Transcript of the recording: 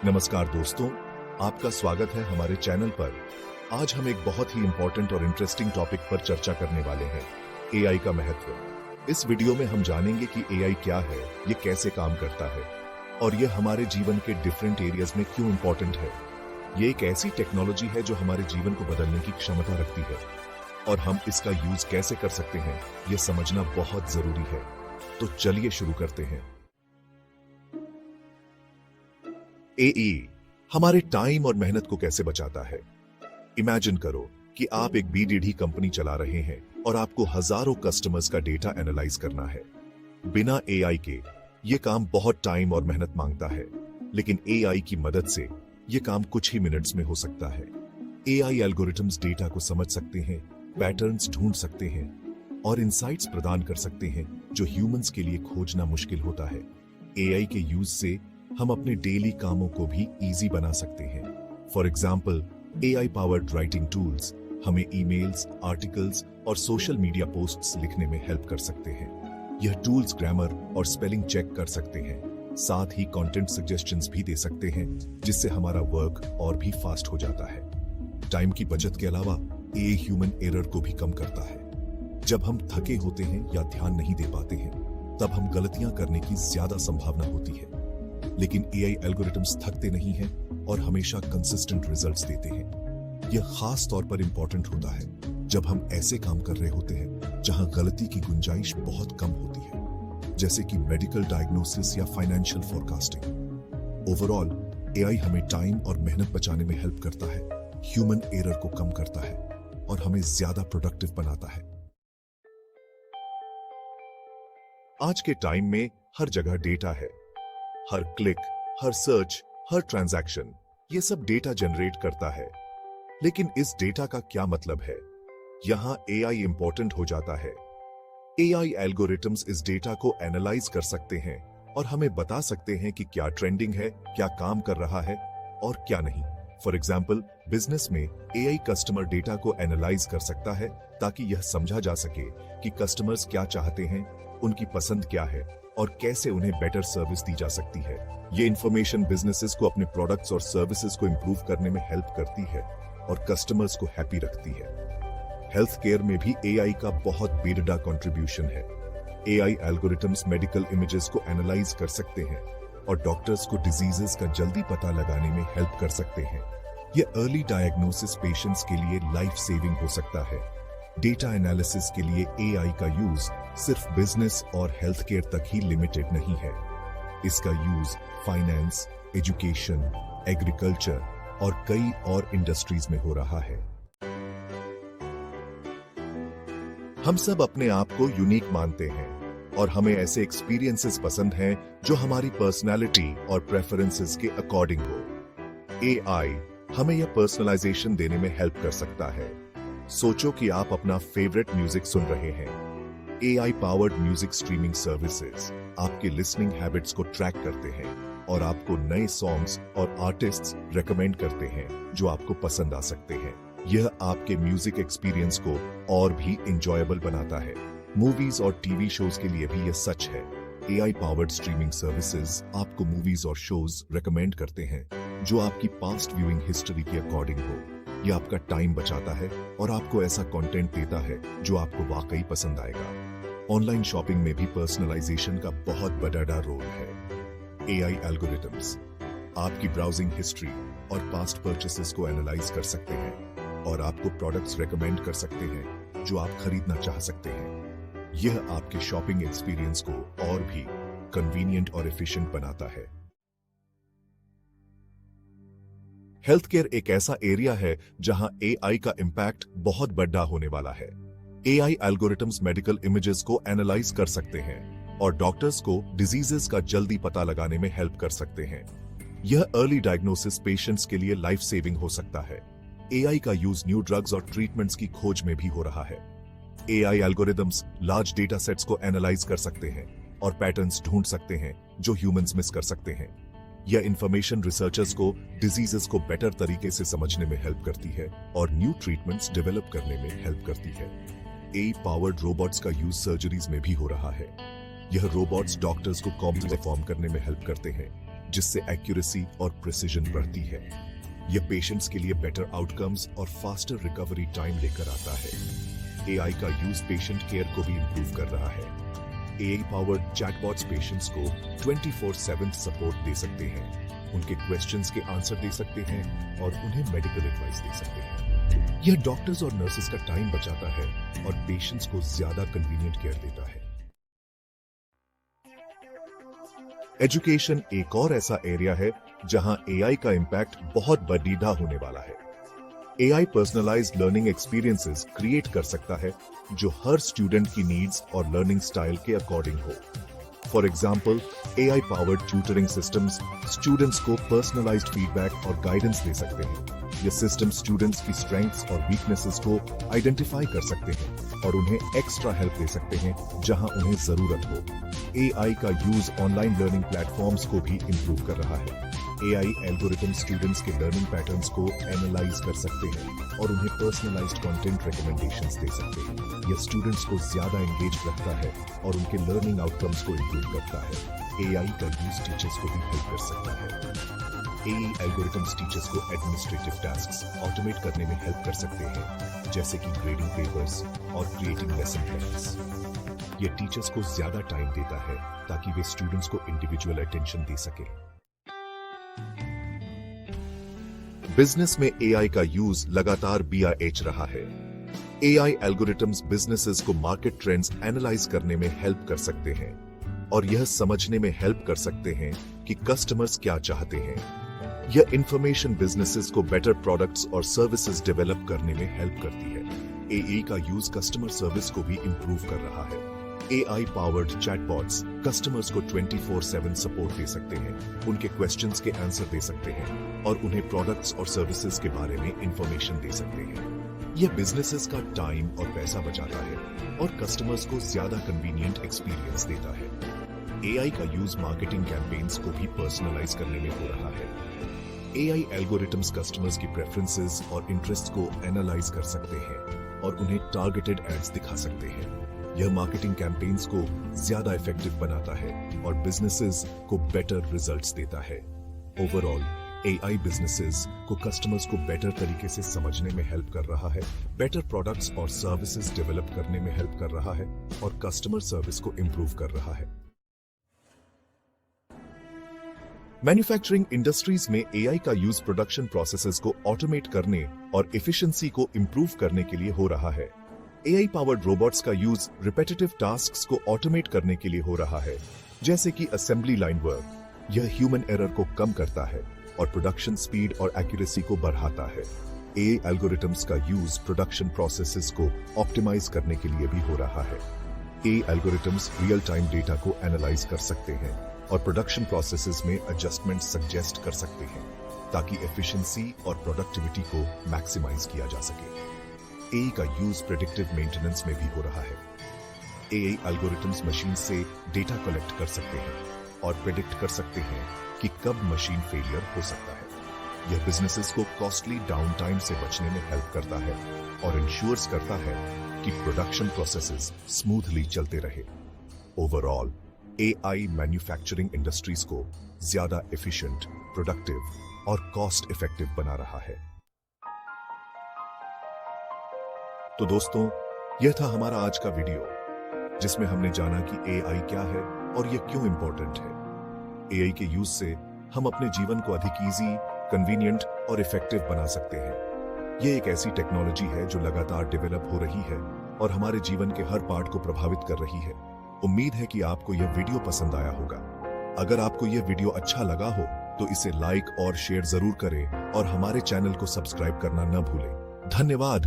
नमस्कार दोस्तों, आपका स्वागत है हमारे चैनल पर। आज हम एक बहुत ही इंपॉर्टेंट और इंटरेस्टिंग टॉपिक पर चर्चा करने वाले हैं, एआई का महत्व। इस वीडियो में हम जानेंगे कि एआई क्या है, ये कैसे काम करता है और ये हमारे जीवन के डिफरेंट एरियाज में क्यों इंपॉर्टेंट है। ये एक ऐसी टेक्नोलॉजी है जो हमारे जीवन को बदलने की क्षमता रखती है और हम इसका यूज कैसे कर सकते हैं, ये समझना बहुत जरूरी है। तो चलिए शुरू करते हैं। एआई हमारे टाइम और मेहनत को कैसे बचाता है। इमेजिन करो कि आप एक बीडीडी कंपनी चला रहे हैं और आपको हजारों कस्टमर्स का डेटा एनालाइज करना है। बिना एआई के यह काम बहुत टाइम और मेहनत मांगता है, लेकिन एआई की मदद से यह काम कुछ ही मिनट्स में हो सकता है। एआई एल्गोरिथम्स डेटा को समझ सकते हैं, पैटर्न्स ढूंढ सकते हैं और इंसाइट्स प्रदान कर सकते हैं जो ह्यूमंस के लिए खोजना मुश्किल होता है। एआई के यूज से हम अपने डेली कामों को भी इजी बना सकते हैं। For example, AI powered writing tools हमें ईमेल्स, आर्टिकल्स और सोशल मीडिया पोस्ट्स लिखने में हेल्प कर सकते हैं। यह टूल्स ग्रामर और स्पेलिंग चेक कर सकते हैं, साथ ही कंटेंट सजेशंस भी दे सकते हैं, जिससे हमारा वर्क और भी फास्ट हो जाता है। टाइम की बचत के अलावा एआई ह्यूमन एरर को भी कम करता है। जब हम थके होते हैं या ध्यान नहीं दे पाते हैं, तब हम गलतियां करने की ज्यादा संभावना होती है। लेकिन एआई एल्गोरिथम्स थकते नहीं हैं और हमेशा कंसिस्टेंट रिजल्ट्स देते हैं। यह खास तौर पर इंपॉर्टेंट होता है जब हम ऐसे काम कर रहे होते हैं जहां गलती की गुंजाइश बहुत कम होती है, जैसे कि मेडिकल डायग्नोसिस या फाइनेंशियल फोरकास्टिंग। ओवरऑल एआई हमें टाइम और मेहनत बचाने में हेल्प करता है, ह्यूमन एरर को कम करता है और हमें ज्यादा प्रोडक्टिव बनाता है। आज के टाइम में हर जगह डेटा है। हर क्लिक, हर सर्च, हर ट्रांजैक्शन, ये सब डेटा जनरेट करता है। लेकिन इस डेटा का क्या मतलब है? यहां एआई इंपॉर्टेंट हो जाता है। एआई एल्गोरिथम्स इस डेटा को एनालाइज कर सकते हैं और हमें बता सकते हैं कि क्या ट्रेंडिंग है, क्या काम कर रहा है और क्या नहीं। फॉर एग्जाम्पल, बिजनेस में एआई कस्टमर डेटा को एनालाइज कर सकता है ताकि यह समझा जा सके कि कस्टमर्स क्या चाहते हैं, उनकी पसंद क्या है और कैसे उन्हें बेटर सर्विस दी जा सकती है। ये इंफॉर्मेशन बिजनेसेस को अपने प्रोडक्ट्स और सर्विसेज को इंप्रूव करने में हेल्प करती है और कस्टमर्स को हैप्पी रखती है। हेल्थ केयर में भी एआई का बहुत बेड़ा कंट्रीब्यूशन है। एआई एल्गोरिथम्स मेडिकल इमेजेस को एनालाइज कर सकते हैं और डॉक्टर्स को डिजीजेस का जल्दी पता लगाने में हेल्प कर सकते हैं। यह अर्ली डायग्नोसिस पेशेंट्स के लिए लाइफ सेविंग हो सकता है। डेटा एनालिसिस के लिए एआई का यूज सिर्फ बिजनेस और हेल्थ केयर तक ही लिमिटेड नहीं है। इसका यूज फाइनेंस, एजुकेशन, एग्रीकल्चर और कई और इंडस्ट्रीज में हो रहा है। हम सब अपने आप को यूनिक मानते हैं और हमें ऐसे एक्सपीरियंसेस पसंद हैं जो हमारी पर्सनालिटी और प्रेफरेंसेस के अकॉर्डिंग हो। एआई हमें यह पर्सनलाइजेशन देने में हेल्प कर सकता है। सोचो कि आप अपना फेवरेट म्यूजिक सुन रहे हैं। AI powered music streaming services आपके लिसनिंग हैबिट्स को ट्रैक करते हैं और आपको नए सॉन्ग्स और आर्टिस्ट्स रेकमेंड करते हैं जो आपको पसंद आ सकते हैं। यह आपके म्यूजिक एक्सपीरियंस को और भी इंजॉयबल बनाता है। मूवीज और टीवी शोज के लिए भी यह सच है। एआई पावर्ड स्ट्रीमिंग सर्विसेज आपको मूवीज और शोज रेकमेंड करते हैं जो आपकी पास्ट व्यूइंग हिस्ट्री के अकॉर्डिंग हो। यह आपका टाइम बचाता है और आपको ऐसा कंटेंट देता है जो आपको वाकई पसंद आएगा। ऑनलाइन शॉपिंग में भी पर्सनलाइजेशन का बहुत बड़ा रोल है। एआई एल्गोरिथम्स आपकी ब्राउजिंग हिस्ट्री और पास्ट परचेसेस को एनालाइज कर सकते हैं और आपको प्रोडक्ट्स रेकमेंड कर सकते हैं जो आप खरीदना चाह सकते हैं। यह आपके शॉपिंग एक्सपीरियंस को और भी कन्वीनियंट और एफिशिएंट बनाता है। हेल्थ केयर एक ऐसा एरिया है जहां एआई का इंपैक्ट बहुत बड़ा होने वाला है। एआई एल्गोरिथम्स मेडिकल इमेजेस को एनालाइज कर सकते हैं और डॉक्टर्स को डिजीजेस का जल्दी पता लगाने में हेल्प कर सकते हैं। यह अर्ली डायग्नोसिस पेशेंट्स के लिए लाइफ सेविंग हो सकता है। एआई का यूज न्यू ड्रग्स और ट्रीटमेंट्स की खोज में भी हो रहा है। AI algorithms large data sets को एनालाइज कर सकते हैं और पैटर्न्स ढूंढ सकते हैं जो ह्यूमंस मिस कर सकते हैं। यह इंफॉर्मेशन रिसर्चर्स को डिजीजेस को बेटर तरीके से समझने में हेल्प करती है और न्यू ट्रीटमेंट्स डेवलप करने में हेल्प करती है। एआई पावर्ड रोबोट्स का यूज सर्जरीज में भी हो रहा है। यह रोबोट्स डॉक्टर्स को कॉम्प्लेक्स परफॉर्म करने में हेल्प करते हैं जिससे एक्यूरेसी और प्रिसिजन बढ़ती है। यह पेशेंट्स के लिए बेटर आउटकम्स और फास्टर रिकवरी टाइम लेकर आता है। एआई का यूज पेशेंट केयर को भी इंप्रूव कर रहा है। एआई पावर्ड चैटबॉट्स पेशेंट्स को 24/7 सपोर्ट दे सकते हैं, उनके क्वेश्चंस के आंसर दे सकते हैं और उन्हें मेडिकल एडवाइस दे सकते हैं। यह डॉक्टर्स और नर्सेस का टाइम बचाता है और पेशेंट्स को ज्यादा कन्वीनियंट केयर देता है। एजुकेशन एक और ऐसा एरिया है जहां एआई का इंपैक्ट बहुत बड़ीदा होने वाला है। AI personalised learning experiences create कर सकता है जो हर स्टूडेंट की नीड्स और लर्निंग स्टाइल के अकॉर्डिंग हो। For example, AI powered tutoring systems students को पर्सनलाइज्ड फीडबैक और गाइडेंस दे सकते हैं। ये सिस्टम स्टूडेंट्स की स्ट्रेंथ्स और वीकनेसेस को आइडेंटिफाई कर सकते हैं और उन्हें एक्स्ट्रा हेल्प दे सकते हैं जहां उन्हें जरूरत हो। एआई का यूज ऑनलाइन लर्निंग प्लेटफॉर्म्स को भी इंप्रूव कर रहा है। एआई एल्गोरिथम स्टूडेंट्स के लर्निंग पैटर्न्स को एनालाइज कर सकते हैं और उन्हें पर्सनलाइज्ड कंटेंट रिकमेंडेशंस दे सकते हैं। यह स्टूडेंट्स को ज्यादा एंगेज रखता है और उनके लर्निंग आउटकम्स को इंप्रूव करता है। एआई का यूज टीचर्स को भी हेल्प कर सकता है। एआई एल्गोरिथम्स टीचर्स को एडमिनिस्ट्रेटिव टास्क्स ऑटोमेट करने में हेल्प कर सकते हैं, जैसे कि ग्रेडिंग पेपर्स और क्रिएटिंग लेसन प्लान्स। यह टीचर्स को ज्यादा टाइम देता है ताकि वे स्टूडेंट्स को इंडिविजुअल अटेंशन दे सके। बिजनेस में एआई का यूज लगातार बढ़ रहा है। एआई एल्गोरिथम्स बिजनेसेस को मार्केट ट्रेंड्स एनालाइज करने में हेल्प कर सकते हैं और यह समझने में हेल्प कर सकते हैं कि कस्टमर्स क्या चाहते हैं। यह इंफॉर्मेशन बिजनेसेस को बेटर प्रोडक्ट्स और सर्विसेज डेवलप करने में हेल्प करती है। एआई का यूज कस्टमर सर्विस को भी इंप्रूव कर रहा है। एआई पावर्ड चैटबॉट्स कस्टमर्स को 24/7 सपोर्ट दे सकते हैं, उनके क्वेश्चंस के आंसर दे सकते हैं और उन्हें प्रोडक्ट्स और सर्विसेज के बारे में इंफॉर्मेशन दे सकते हैं। यह बिजनेसेस का टाइम और पैसा बचाता है और कस्टमर्स को ज्यादा कन्वीनियंट एक्सपीरियंस देता है। एआई का यूज मार्केटिंग कैंपेन्स को भी पर्सनलाइज करने में हो रहा है। एआई एल्गोरिथम्स कस्टमर्स की प्रेफरेंसेस और इंटरेस्ट को एनालाइज कर सकते हैं और उन्हें टारगेटेड एड्स दिखा सकते हैं। यह मार्केटिंग कैंपेन्स को ज्यादा इफेक्टिव बनाता है और बिजनेसेस को बेटर रिजल्ट्स देता है। ओवरऑल एआई बिजनेसेस को कस्टमर्स को बेटर तरीके से समझने में हेल्प कर रहा है, बेटर प्रोडक्ट्स और सर्विसेज डेवलप करने में हेल्प कर रहा है और कस्टमर सर्विस को इंप्रूव कर रहा है। मैन्युफैक्चरिंग इंडस्ट्रीज में एआई का यूज प्रोडक्शन प्रोसेसेस को ऑटोमेट करने और एफिशिएंसी को इंप्रूव करने के लिए हो रहा है। एआई पावर्ड रोबोट्स का यूज रिपीटेटिव टास्क्स को ऑटोमेट करने के लिए हो रहा है, जैसे कि असेंबली लाइन वर्क। यह ह्यूमन एरर को कम करता है और प्रोडक्शन स्पीड और एक्यूरेसी को बढ़ाता है। एआई एल्गोरिथम्स का यूज प्रोडक्शन प्रोसेसेस को ऑप्टिमाइज करने के लिए भी हो रहा है। AI algorithms real time data को एनालाइज कर सकते हैं और प्रोडक्शन प्रोसेसेस में एडजस्टमेंट सजेस्ट कर सकते हैं ताकि एफिशिएंसी और प्रोडक्टिविटी को मैक्सिमाइज किया जा सके। एआई का यूज प्रेडिक्टिव मेंटेनेंस में भी हो रहा है। एआई एल्गोरिथम्स मशीन से डेटा कलेक्ट कर सकते हैं और प्रेडिक्ट कर सकते हैं कि कब मशीन फेलियर हो सकता है। यह बिजनेसेस को कॉस्टली डाउन टाइम से बचने में हेल्प करता है और इंश्योर्स करता है कि प्रोडक्शन प्रोसेसेस स्मूथली चलते रहे। ओवरऑल एआई मैन्युफैक्चरिंग इंडस्ट्रीज को ज्यादा एफिशिएंट, प्रोडक्टिव और कॉस्ट इफेक्टिव बना रहा है। तो दोस्तों, यह था हमारा आज का वीडियो जिसमें हमने जाना कि एआई क्या है और यह क्यों इंपॉर्टेंट है। एआई के यूज से हम अपने जीवन को अधिक इजी, कन्वीनियंट और इफेक्टिव बना सकते हैं। यह एक ऐसी टेक्नोलॉजी है जो लगातार डेवलप हो रही है और हमारे जीवन के हर पार्ट को प्रभावित कर रही है। उम्मीद है कि आपको यह वीडियो पसंद आया होगा। अगर आपको यह वीडियो अच्छा लगा हो तो इसे लाइक और शेयर जरूर करें और हमारे चैनल को सब्सक्राइब करना न भूलें। धन्यवाद।